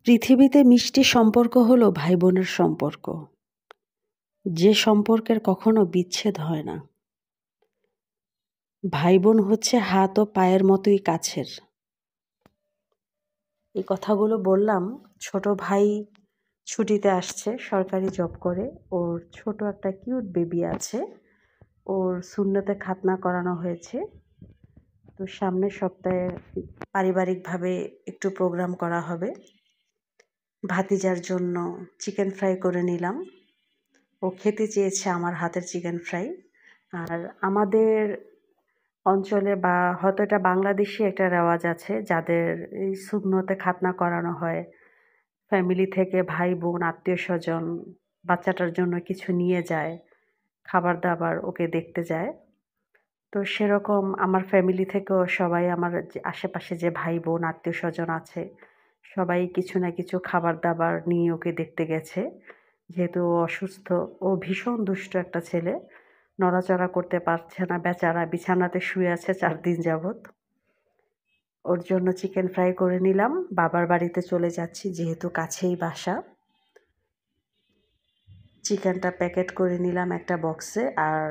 পৃথিবীতে মিষ্টি সম্পর্ক হলো ভাই বোনের সম্পর্ক, যে সম্পর্কের কখনো বিচ্ছেদ হয় না। ভাই বোন হচ্ছে হাত ও পায়ের মতোই কাছের। এই কথাগুলো বললাম, ছোট ভাই ছুটিতে আসছে, সরকারি জব করে। ওর ছোট একটা কিউট বেবি আছে, ওর সুন্নতে খাতনা করানো হয়েছে। তো সামনের সপ্তাহে পারিবারিকভাবে একটু প্রোগ্রাম করা হবে। ভাতিজার জন্য চিকেন ফ্রাই করে নিলাম। ও খেতে চেয়েছে আমার হাতের চিকেন ফ্রাই। আর আমাদের অঞ্চলে বা হয়তো এটা বাংলাদেশী একটা রেওয়াজ আছে, যাদের এই সুন্নতে খাতনা করানো হয়, ফ্যামিলি থেকে ভাই বোন আত্মীয় স্বজন বাচ্চাটার জন্য কিছু নিয়ে যায়, খাবার দাবার ওকে দেখতে যায়। তো সেরকম আমার ফ্যামিলি থেকেও সবাই, আমার যে আশেপাশে যে ভাই বোন আত্মীয় স্বজন আছে, সবাই কিছু না কিছু খাবার দাবার নিয়ে ওকে দেখতে গেছে। যেহেতু ও অসুস্থ, ও ভীষণ দুষ্ট একটা ছেলে, নড়াচড়া করতে পারছে না, বেচারা বিছানাতে শুয়ে আছে 4 দিন যাবৎ। ওর জন্য চিকেন ফ্রাই করে নিলাম। বাবার বাড়িতে চলে যাচ্ছি, যেহেতু কাছেই বাসা। চিকেনটা প্যাকেট করে নিলাম একটা বক্সে। আর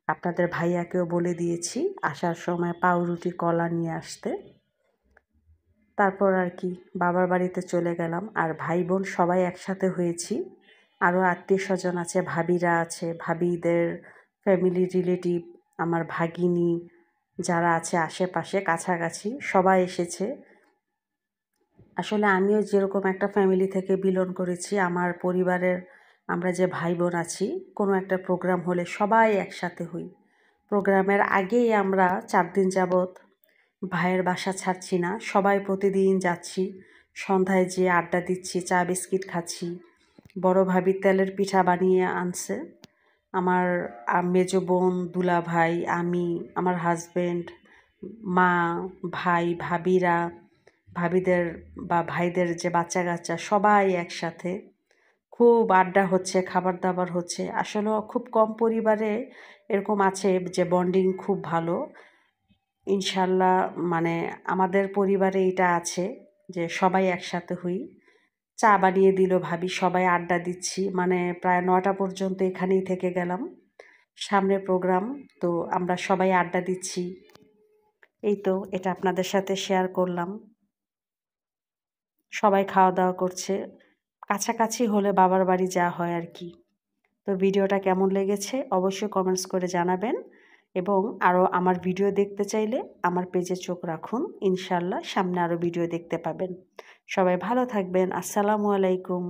আপনাদের ভাইয়াকেও বলে দিয়েছি আসার সময় পাউরুটি কলা নিয়ে আসতে। তারপর আর কি বাবার বাড়িতে চলে গেলাম। আর ভাই বোন সবাই একসাথে হয়েছি। আরও আত্মীয় স্বজন আছে, ভাবিরা আছে, ভাবিদের ফ্যামিলি রিলেটিভ, আমার ভাগিনী যারা আছে আশেপাশে কাছাকাছি সবাই এসেছে। আসলে আমিও যেরকম একটা ফ্যামিলি থেকে বিলং করেছি, আমার পরিবারের আমরা যে ভাই বোন আছি, কোনো একটা প্রোগ্রাম হলে সবাই একসাথে হই। প্রোগ্রামের আগেই আমরা 4 দিন যাবৎ ভাইয়ের বাসা ছাড়ছি না, সবাই প্রতিদিন যাচ্ছি। সন্ধ্যায় যেয়ে আড্ডা দিচ্ছি, চা বিস্কিট খাচ্ছি। বড় ভাবি তেলের পিঠা বানিয়ে আনছে। আমার মেজো বোন, দুলা ভাই, আমি, আমার হাজবেন্ড, মা, ভাই, ভাবিরা, ভাবিদের বা ভাইদের যে বাচ্চা কাচ্চা সবাই একসাথে খুব আড্ডা হচ্ছে, খাবার দাবার হচ্ছে। আসলেও খুব কম পরিবারে এরকম আছে যে বন্ডিং খুব ভালো। ইনশাল্লাহ, মানে আমাদের পরিবারে এটা আছে যে সবাই একসাথে হই। চা বানিয়ে দিল ভাবি, সবাই আড্ডা দিচ্ছি, মানে প্রায় 9টা পর্যন্ত এখানেই থেকে গেলাম। সামনে প্রোগ্রাম, তো আমরা সবাই আড্ডা দিচ্ছি। এই তো এটা আপনাদের সাথে শেয়ার করলাম। সবাই খাওয়া দাওয়া করছে। কাছাকাছি হলে বাবার বাড়ি যাওয়া হয় আর কি। তো ভিডিওটা কেমন লেগেছে অবশ্যই কমেন্টস করে জানাবেন। এবং আরও আমার ভিডিও দেখতে চাইলে আমার পেজে চোখ রাখুন, ইনশাল্লাহ সামনে আরও ভিডিও দেখতে পাবেন। সবাই ভালো থাকবেন। আসসালামু আলাইকুম।